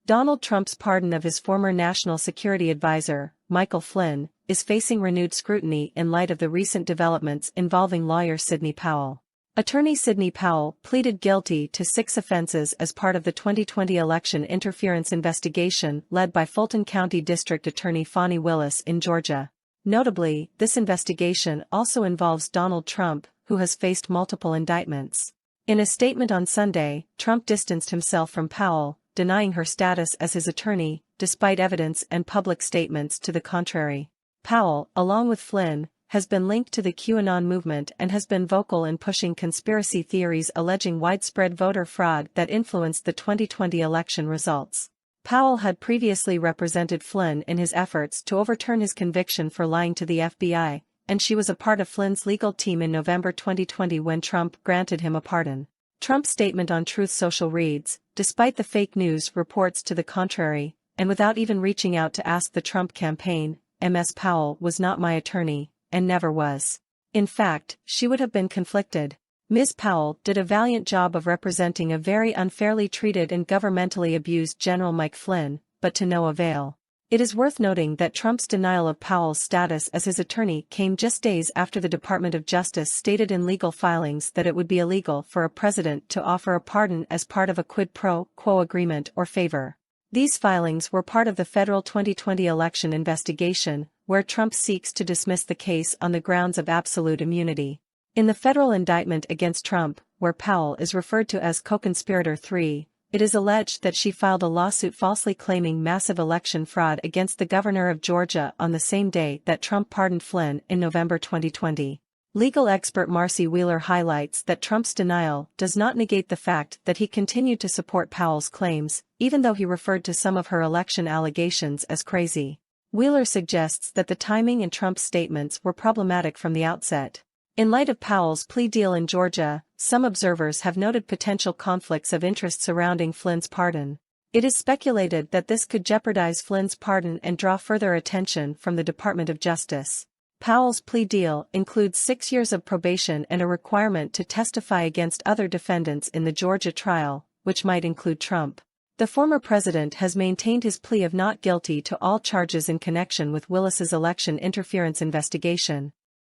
Donald Trump's pardon of his former national security advisor, Michael Flynn, is facing renewed scrutiny in light of the recent developments involving lawyer Sidney Powell. Attorney Sidney Powell pleaded guilty to 6 offenses as part of the 2020 election interference investigation led by Fulton County District Attorney Fani Willis in Georgia. Notably, this investigation also involves Donald Trump, who has faced multiple indictments. In a statement on Sunday, Trump distanced himself from Powell, denying her status as his attorney, despite evidence and public statements to the contrary. Powell, along with Flynn, has been linked to the QAnon movement and has been vocal in pushing conspiracy theories alleging widespread voter fraud that influenced the 2020 election results. Powell had previously represented Flynn in his efforts to overturn his conviction for lying to the FBI, and she was a part of Flynn's legal team in November 2020 when Trump granted him a pardon. Trump's statement on Truth Social reads, "Despite the fake news reports to the contrary, and without even reaching out to ask the Trump campaign, Ms. Powell was not my attorney, and never was. In fact, she would have been conflicted. Ms. Powell did a valiant job of representing a very unfairly treated and governmentally abused General Mike Flynn, but to no avail." It is worth noting that Trump's denial of Powell's status as his attorney came just days after the Department of Justice stated in legal filings that it would be illegal for a president to offer a pardon as part of a quid pro quo agreement or favor. These filings were part of the federal 2020 election investigation, where Trump seeks to dismiss the case on the grounds of absolute immunity. In the federal indictment against Trump, where Powell is referred to as co-conspirator 3, it is alleged that she filed a lawsuit falsely claiming massive election fraud against the governor of Georgia on the same day that Trump pardoned Flynn in November 2020. Legal expert Marcy Wheeler highlights that Trump's denial does not negate the fact that he continued to support Powell's claims, even though he referred to some of her election allegations as crazy. Wheeler suggests that the timing in Trump's statements were problematic from the outset. In light of Powell's plea deal in Georgia, some observers have noted potential conflicts of interest surrounding Flynn's pardon. It is speculated that this could jeopardize Flynn's pardon and draw further attention from the Department of Justice. Powell's plea deal includes 6 years of probation and a requirement to testify against other defendants in the Georgia trial, which might include Trump. The former president has maintained his plea of not guilty to all charges in connection with Willis's election interference investigation.